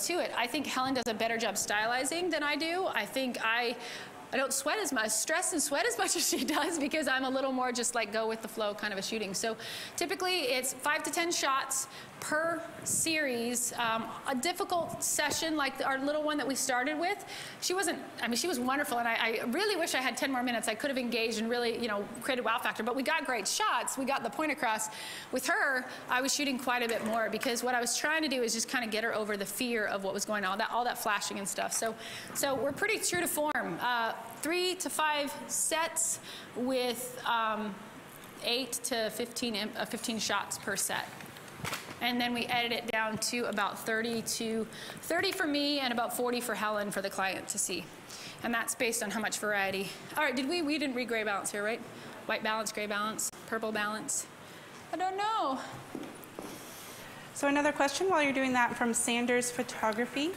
to it. I think Helen does a better job stylizing than I do. I think I don't sweat as much, stress and sweat as much as she does, because I'm a little more just like go with the flow kind of a shooting. So typically it's 5 to 10 shots per series. A difficult session like our little one that we started with, she wasn't, I mean, she was wonderful, and I really wish I had 10 more minutes. I could have engaged and really, you know, created wow factor, but we got great shots. We got the point across. With her, I was shooting quite a bit more, because what I was trying to do is just kind of get her over the fear of what was going on, all that flashing and stuff. So we're pretty true to form. 3 to 5 sets with 8 to 15 shots per set. And then we edit it down to about 30 for me and about 40 for Helen for the client to see. And that's based on how much variety. All right, we didn't read gray balance here, right? White balance, gray balance, purple balance. I don't know. So another question while you're doing that from Sanders Photography.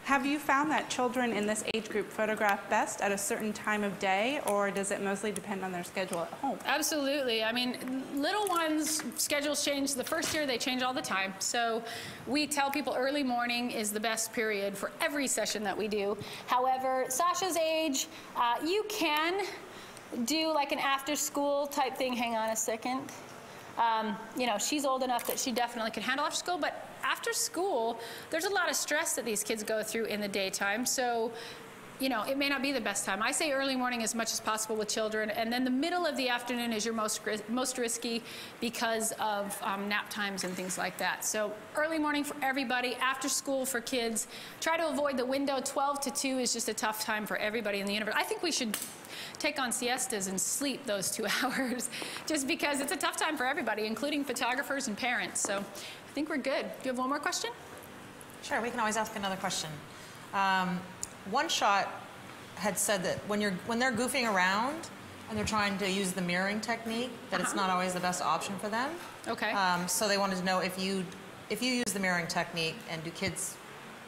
Have you found that children in this age group photograph best at a certain time of day, or does it mostly depend on their schedule at home? Absolutely. I mean, little ones' schedules change. The first year, they change all the time. So we tell people early morning is the best period for every session that we do. However, Sasha's age, you can do like an after-school type thing. Hang on a second. You know, she's old enough that she definitely can handle after school, but after school, there's a lot of stress that these kids go through in the daytime. So, you know, it may not be the best time. I say early morning as much as possible with children, and then the middle of the afternoon is your most risky because of nap times and things like that. So early morning for everybody, after school for kids. Try to avoid the window. 12 to 2 is just a tough time for everybody in the universe. I think we should take on siestas and sleep those 2 hours, just because it's a tough time for everybody, including photographers and parents. So I think we're good. Do you have one more question? Sure, we can always ask another question. One shot had said that when they're goofing around and they're trying to use the mirroring technique, that it's not always the best option for them. Okay. So they wanted to know if you use the mirroring technique, and do kids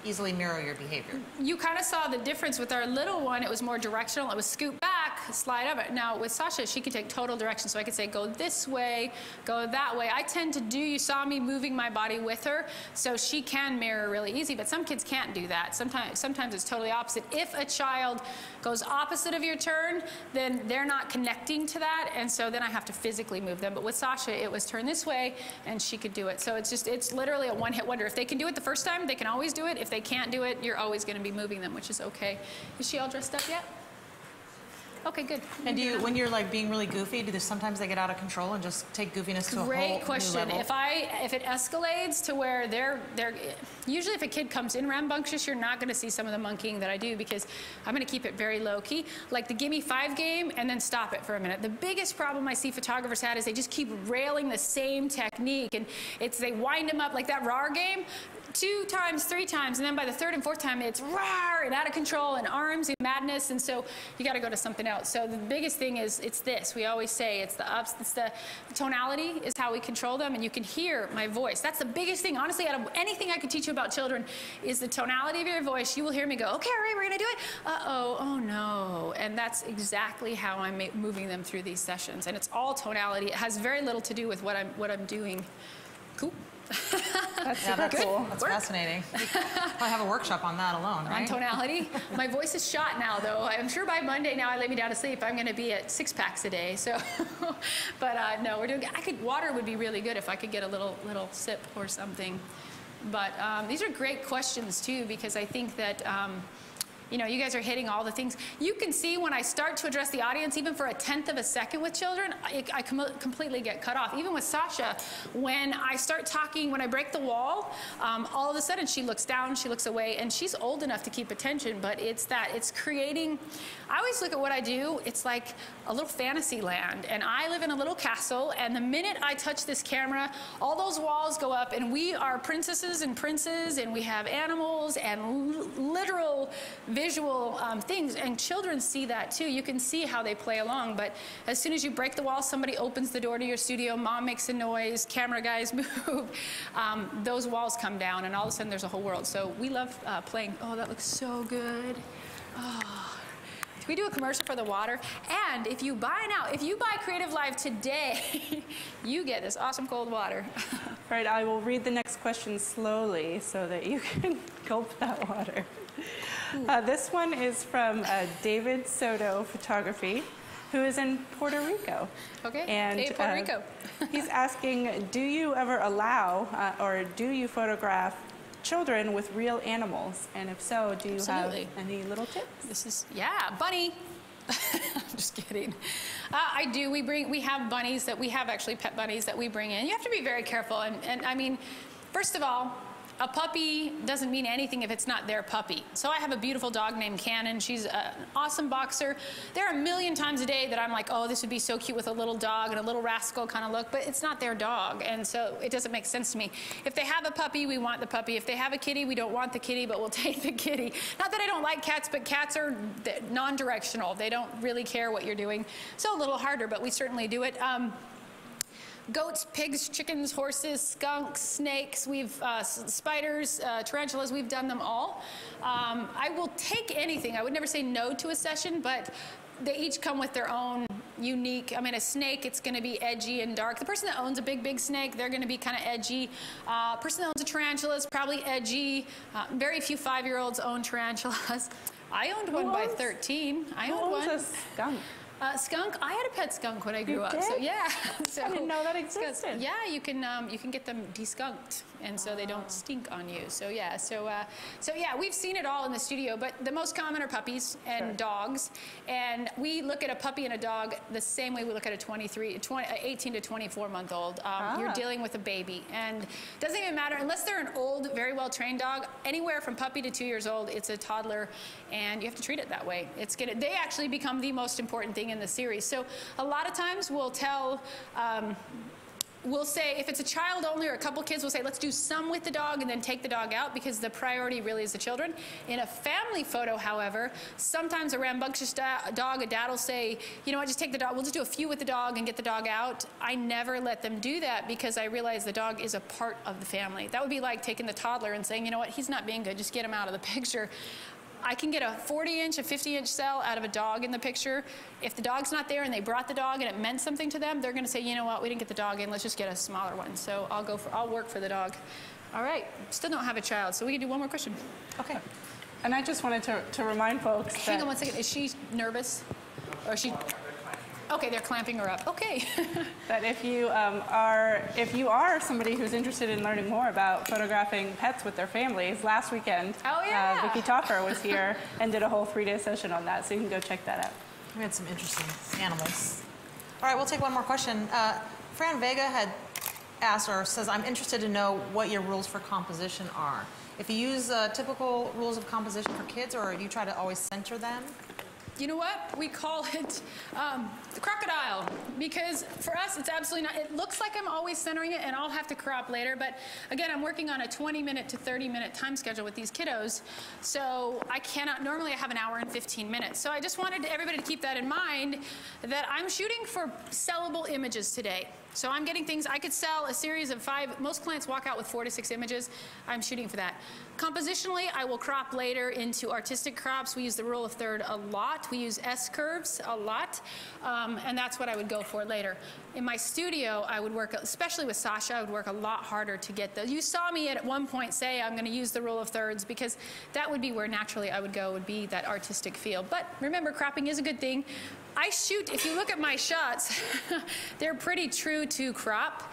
easily mirror your behavior? You kind of saw the difference with our little one. It was more directional. It was scoot back, slide up. Now with Sasha, she could take total direction. So I could say, go this way, go that way. I tend to do, you saw me moving my body with her, so she can mirror really easy, but some kids can't do that. Sometimes it's totally opposite. If a child goes opposite of your turn, then they're not connecting to that, and so then I have to physically move them. But with Sasha, it was turn this way, and she could do it. So it's literally a one-hit wonder. If they can do it the first time, they can always do it. If they can't do it, you're always going to be moving them, which is okay. Is she all dressed up yet? Okay, good. And when you're like being really goofy, sometimes they get out of control and just take goofiness to a whole Great question. new level? If it escalates to where they're usually if a kid comes in rambunctious, you're not going to see some of the monkeying that I do, because I'm going to keep it very low key, like the gimme 5 game, and then stop it for a minute. The biggest problem I see photographers had is they just keep railing the same technique, and they wind them up like that RAR game. 2 times, 3 times, and then by the 3rd and 4th time, it's rawr and out of control and arms and madness, and so you got to go to something else. So the biggest thing is it's this. We always say it's the ups, it's the tonality is how we control them, and you can hear my voice. That's the biggest thing, honestly, out of anything I could teach you about children is the tonality of your voice. You will hear me go, okay, all right, we're going to do it. Uh-oh, oh no. And that's exactly how I'm moving them through these sessions, and it's all tonality. It has very little to do with what I'm doing. Cool. That's super cool. That's fascinating. I have a workshop on that alone, right? On tonality. My voice is shot now, though. I'm sure by Monday now I lay me down to sleep, I'm going to be at 6 packs a day. So, but no, we're doing. Water would be really good if I could get a little sip or something. But these are great questions too, because I think that. You know, you guys are hitting all the things. You can see when I start to address the audience, even for a 1/10 of a second with children, I completely get cut off. Even with Sasha, when I start talking, when I break the wall, all of a sudden she looks down, she looks away, and she's old enough to keep attention, but it's creating, I always look at what I do, it's like a little fantasy land, and I live in a little castle, and the minute I touch this camera, all those walls go up, and we are princesses and princes, and we have animals and literal visual things, and children see that too. You can see how they play along, but as soon as you break the wall, somebody opens the door to your studio, mom makes a noise, camera guys move, those walls come down, and all of a sudden there's a whole world. So we love playing. Oh, that looks so good. Oh. We do a commercial for the water, and if you buy Creative Live today, you get this awesome cold water. All right, I will read the next question slowly so that you can Gulp that water. This one is from David Soto Photography, who is in Puerto Rico. Okay, And hey, Puerto Rico. he's asking, do you ever allow or do you photograph children with real animals? And if so, do you Absolutely. have any little tips? This is, yeah, bunny. I'm just kidding. I do. We have bunnies that we have actually pet bunnies that we bring in. You have to be very careful. And I mean, first of all, a puppy doesn't mean anything if it's not their puppy. So I have a beautiful dog named Cannon. She's an awesome boxer. There are a million times a day that I'm like, oh, this would be so cute with a little dog and a little rascal kind of look, but it's not their dog. And so it doesn't make sense to me. If they have a puppy, we want the puppy. If they have a kitty, we don't want the kitty, but we'll take the kitty. Not that I don't like cats, but cats are non-directional. They don't really care what you're doing. So a little harder, but we certainly do it. Goats, pigs, chickens, horses, skunks, snakes, we've spiders, tarantulas, we've done them all. I will take anything. I would never say no to a session, but they each come with their own unique, I mean, a snake, it's going to be edgy and dark. The person that owns a big snake, they're going to be kind of edgy. Person that owns a tarantula is probably edgy. Very few 5-year-olds own tarantulas. I owned one by 13. I owned one. Who owns a skunk? Skunk. I had a pet skunk when I grew You up. did? So yeah. So, I didn't know that existed. Yeah, you can get them deskunked, and so they don't stink on you. So yeah. So yeah, we've seen it all in the studio. But the most common are puppies and dogs, and we look at a puppy and a dog the same way we look at a 18 to 24 month old. You're dealing with a baby, and it doesn't even matter unless they're an old, very well trained dog. Anywhere from puppy to 2 years old, it's a toddler, and you have to treat it that way. They actually become the most important thing in the series. So a lot of times we'll tell, we'll say if it's a child only or a couple kids, we'll say let's do some with the dog and then take the dog out because the priority really is the children. In a family photo, however, sometimes a rambunctious dog, a dad will say, you know what, just take the dog, we'll just do a few with the dog and get the dog out. I never let them do that because I realize the dog is a part of the family. That would be like taking the toddler and saying, you know what, he's not being good, just get him out of the picture. I can get a 40-inch, a 50-inch cell out of a dog in the picture. If the dog's not there and they brought the dog and it meant something to them, they're going to say, you know what, we didn't get the dog in, let's just get a smaller one. So I'll work for the dog. All right, still don't have a child, so we can do one more question. Okay. And I just wanted to remind folks Hang on one second, is she nervous? Or is she? Okay, they're clamping her up. Okay. that if you are somebody who's interested in learning more about photographing pets with their families, last weekend, Vicki Toffer was here and did a whole 3-day session on that, so you can go check that out. We had some interesting animals. All right, we'll take one more question. Fran Vega had asked or says, I'm interested to know what your rules for composition are. If you use typical rules of composition for kids, or do you try to always center them? You know what? We call it the crocodile, because for us, it's absolutely not. It looks like I'm always centering it, and I'll have to crop later. But again, I'm working on a 20-minute to 30-minute time schedule with these kiddos, so I cannot. Normally, I have an hour and 15 minutes. So I just wanted everybody to keep that in mind, that I'm shooting for sellable images today. So I'm getting things, I could sell a series of 5, most clients walk out with 4 to 6 images. I'm shooting for that. Compositionally, I will crop later into artistic crops. We use the rule of third a lot. We use S-curves a lot, and that's what I would go for later. In my studio, I would work, especially with Sasha, I would work a lot harder to get those. You saw me at one point say I'm going to use the rule of thirds because that would be where naturally I would go, would be that artistic feel. But remember, cropping is a good thing. I shoot, if you look at my shots, they're pretty true to crop.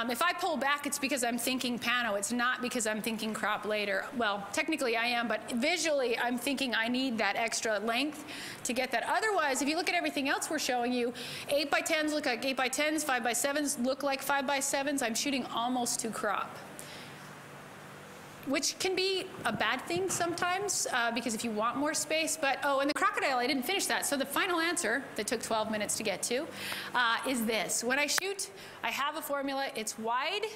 If I pull back, it's because I'm thinking pano. It's not because I'm thinking crop later. Well, technically I am, but visually I'm thinking I need that extra length to get that. Otherwise, if you look at everything else we're showing you, 8x10s look like 8x10s, 5x7s look like 5x7s. I'm shooting almost to crop, which can be a bad thing sometimes because if you want more space. But, oh, and the crocodile, I didn't finish that. So the final answer that took 12 minutes to get to is this. When I shoot, I have a formula. It's wide,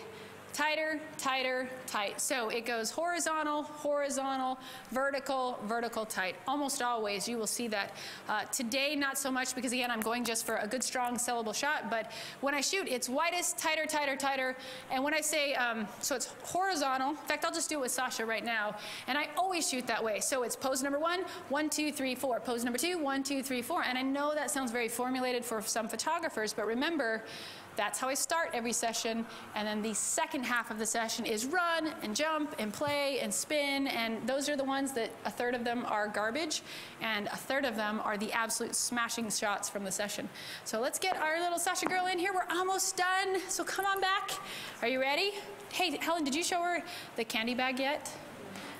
tighter, tighter, tight. So it goes horizontal, horizontal, vertical, vertical, tight. Almost always you will see that. Today, not so much because, again, I'm going just for a good, strong, sellable shot. But when I shoot, it's widest, tighter, tighter, tighter. And when I say, so it's horizontal. In fact, I'll just do it with Sasha right now. And I always shoot that way. So it's pose number 1, 1, 2, 3, 4. Pose number 2, 1, 2, 3, 4. And I know that sounds very formulated for some photographers, but remember, That's how I start every session. And then the second half of the session is run and jump and play and spin. And those are the ones that a third of them are garbage and a third of them are the absolute smashing shots from the session. So let's get our little Sasha girl in here. We're almost done. So come on back. Are you ready? Hey, Helen, did you show her the candy bag yet?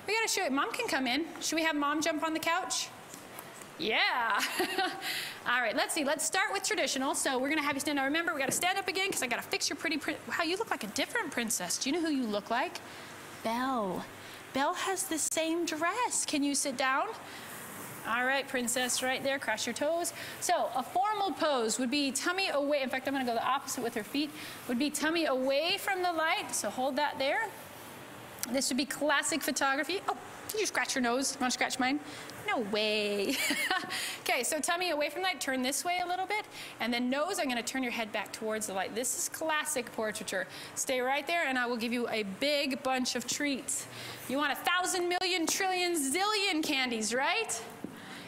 We gotta show it. Mom can come in. Should we have Mom jump on the couch? Yeah. All right, let's see. Let's start with traditional. So we're going to have you stand. Now remember, we got to stand up again because I got to fix your pretty wow, you look like a different princess. Do you know who you look like? Belle. Belle has the same dress. Can you sit down? All right, princess, right there. Cross your toes. So a formal pose would be tummy away. In fact, I'm going to go the opposite with her feet. Would be tummy away from the light. So hold that there. This would be classic photography. Oh, did you scratch your nose? You want to scratch mine? No way. Okay, so tummy away from the light, turn this way a little bit, and then nose, I'm going to turn your head back towards the light. This is classic portraiture. Stay right there, and I will give you a big bunch of treats. You want 1,000 million trillion zillion candies, right?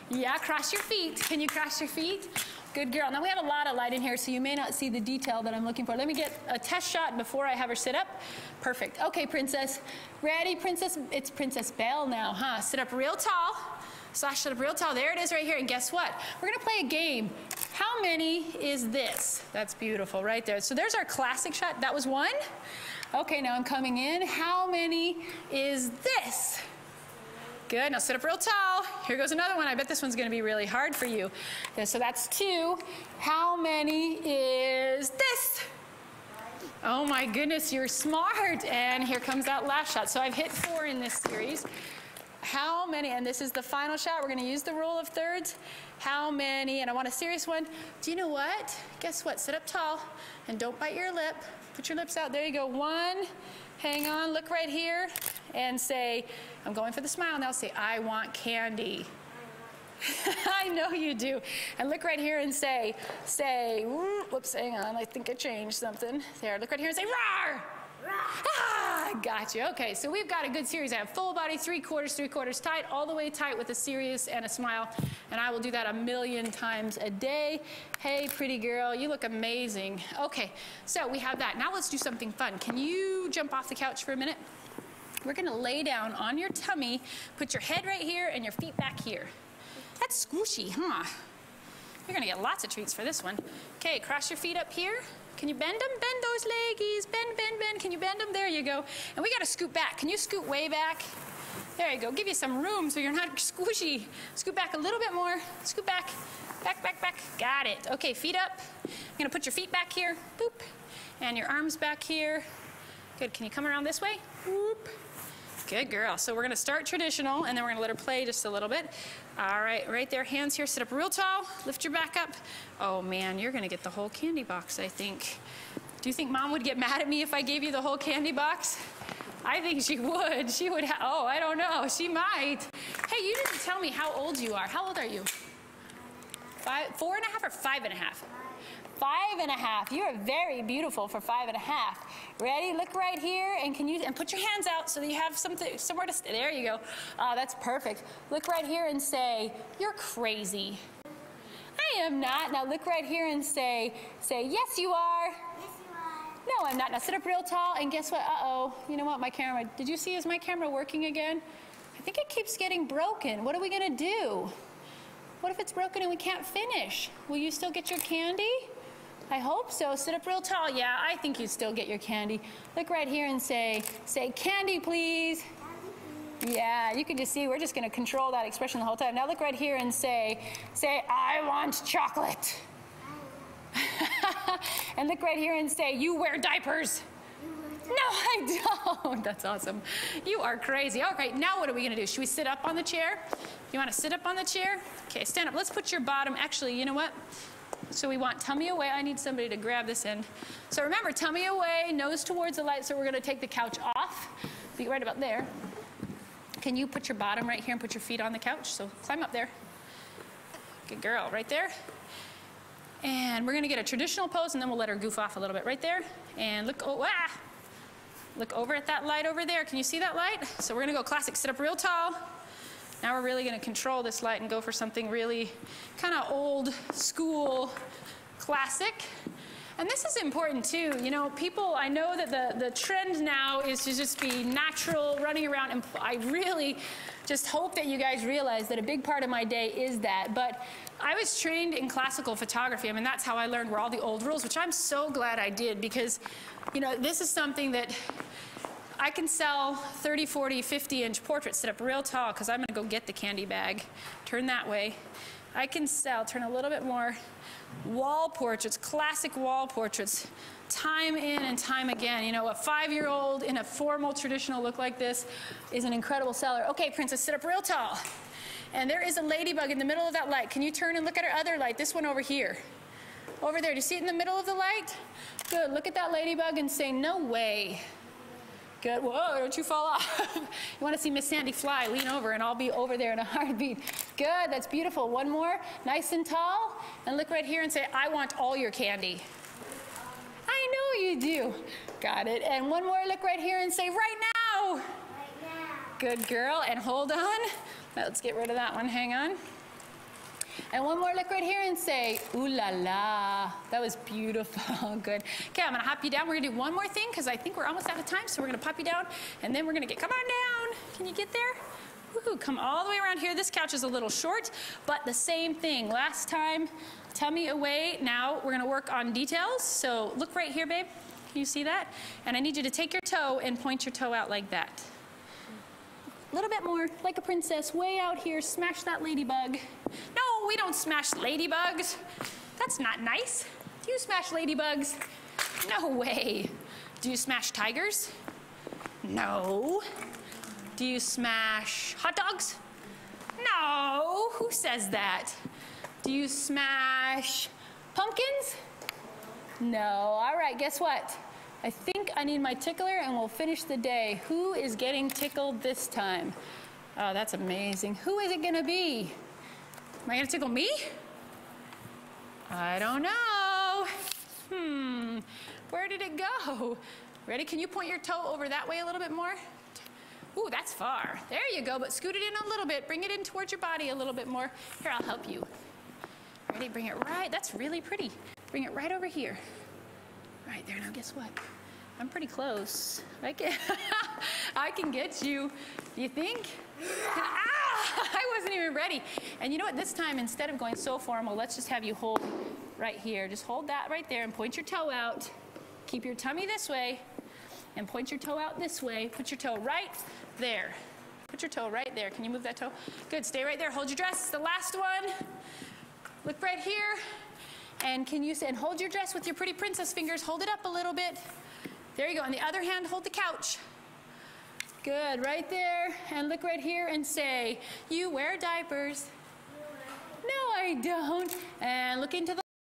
Yeah, cross your feet. Can you cross your feet? Good girl. Now we have a lot of light in here, so you may not see the detail that I'm looking for. Let me get a test shot before I have her sit up. Perfect. Okay, princess. Ready, princess? It's Princess Belle now, huh? Sit up real tall. Sasha, sit up real tall. There it is right here. And guess what? We're going to play a game. How many is this? That's beautiful right there. So there's our classic shot. That was one. Okay, now I'm coming in. How many is this? Good, now sit up real tall. Here goes another one. I bet this one's gonna be really hard for you. So that's two. How many is this? Oh my goodness, you're smart. And here comes that last shot. So I've hit 4 in this series. How many, and this is the final shot. We're gonna use the rule of thirds. How many, and I want a serious one. Do you know what? Guess what, sit up tall and don't bite your lip. Put your lips out, there you go. 1, hang on, look right here and say, I'm going for the smile now, say, I want candy. I know you do. And look right here and say, whoops, hang on, I think I changed something. There, look right here and say, roar! Ah, gotcha. Okay, so we've got a good series. I have full body, 3/4 tight, all the way tight with a serious and a smile. And I will do that 1,000,000 times a day. Hey, pretty girl, you look amazing. Okay, so we have that. Now let's do something fun. Can you jump off the couch for a minute? We're gonna lay down on your tummy, put your head right here and your feet back here. That's squishy, huh? You're gonna get lots of treats for this one. Okay, cross your feet up here. Can you bend them? Bend those leggies. Bend, bend, bend. Can you bend them? There you go. And we got to scoot back. Can you scoot way back? There you go. Give you some room so you're not squishy. Scoot back a little bit more. Scoot back. Back, back, back. Got it. Okay, feet up. I'm going to put your feet back here. Boop. And your arms back here. Good. Can you come around this way? Boop. Good girl. So we're going to start traditional, and then we're going to let her play just a little bit. All right, right there, hands here. Sit up real tall. Lift your back up. Oh, man, you're going to get the whole candy box, I think. Do you think Mom would get mad at me if I gave you the whole candy box? I think she would. She would oh, I don't know. She might. Hey, you didn't tell me how old you are. How old are you? 4.5 or 5.5? 5.5. You are very beautiful for 5.5. Ready? Look right here, and put your hands out so that you have somewhere to stay. There you go. That's perfect. Look right here and say, "You're crazy." I am not. Now look right here and say, "Yes, you are." Yes, you are. No, I'm not. Now sit up real tall, and guess what? Uh-oh. You know what? My camera. Did you see? Is my camera working again? I think it keeps getting broken. What are we gonna do? What if it's broken and we can't finish? Will you still get your candy? I hope so. Sit up real tall. Yeah, I think you'd still get your candy. Look right here and say, "Candy, please." Yeah, you can just see, we're just going to control that expression the whole time. Now look right here and say, "I want chocolate." And look right here and say, "You wear diapers." No, I don't. That's awesome. You are crazy. All right, now what are we going to do? Should we sit up on the chair? You want to sit up on the chair? Okay, stand up. Let's put your bottom. Actually, you know what? So we want tummy away. I need somebody to grab this in. So remember, tummy away, nose towards the light. So we're going to take the couch off. Be right about there. Can you put your bottom right here and put your feet on the couch? So climb up there. Good girl, right there. And we're going to get a traditional pose, and then we'll let her goof off a little bit. Right there. And look, look over at that light over there. Can you see that light? So we're going to go classic. Sit up real tall. Now we're really going to control this light and go for something really kind of old school classic. And this is important too. You know, people, I know that the trend now is to just be natural, running around, and I really just hope that you guys realize that a big part of my day is that. But I was trained in classical photography. I mean, that's how I learned were all the old rules, which I'm so glad I did, because, you know, this is something that I can sell 30, 40, 50-inch portraits, sit up real tall, because I'm going to go get the candy bag. Turn that way. I can sell, turn a little bit more, wall portraits, classic wall portraits, time in and time again. You know, a 5-year-old in a formal, traditional look like this is an incredible seller. Okay, Princess, sit up real tall. And there is a ladybug in the middle of that light. Can you turn and look at our other light, this one over here? Over there, do you see it in the middle of the light? Good, look at that ladybug and say, no way. Good, whoa, don't you fall off. You want to see Miss Sandy fly, lean over and I'll be over there in a heartbeat. Good, that's beautiful. One more, nice and tall. And look right here and say, I want all your candy. I know you do. Got it. And one more, look right here and say, right now. Right now. Good girl, and hold on. Let's get rid of that one, hang on. And one more, look right here and say, ooh la la. That was beautiful, good. Okay, I'm gonna hop you down. We're gonna do one more thing because I think we're almost out of time, so we're gonna pop you down and then we're gonna come on down. Can you get there? Woohoo, come all the way around here. This couch is a little short, but the same thing. Last time, tummy away. Now we're gonna work on details. So look right here, babe. Can you see that? And I need you to take your toe and point your toe out like that. A little bit more, like a princess, way out here. Smash that ladybug. No, we don't smash ladybugs. That's not nice. Do you smash ladybugs? No way. Do you smash tigers? No. Do you smash hot dogs? No. Who says that? Do you smash pumpkins? No. All right, guess what? I think I need my tickler and we'll finish the day. Who is getting tickled this time? Oh, that's amazing. Who is it gonna be? Am I gonna tickle me? I don't know. Where did it go? Ready? Can you point your toe over that way a little bit more? Ooh, that's far. There you go, but scoot it in a little bit. Bring it in towards your body a little bit more. Here, I'll help you. Ready? Bring it right. That's really pretty. Bring it right over here. Right there, now guess what? I'm pretty close. I can get you. Do you think? Ah, I wasn't even ready. And you know what, this time, instead of going so formal, let's just have you hold right here. Just hold that right there and point your toe out. Keep your tummy this way and point your toe out this way. Put your toe right there. Put your toe right there. Can you move that toe? Good, stay right there. Hold your dress, the last one. Look right here. And can you and hold your dress with your pretty princess fingers. Hold it up a little bit. There you go. On the other hand, hold the couch. Good, right there. And look right here and say, you wear diapers. No, I don't. And look into the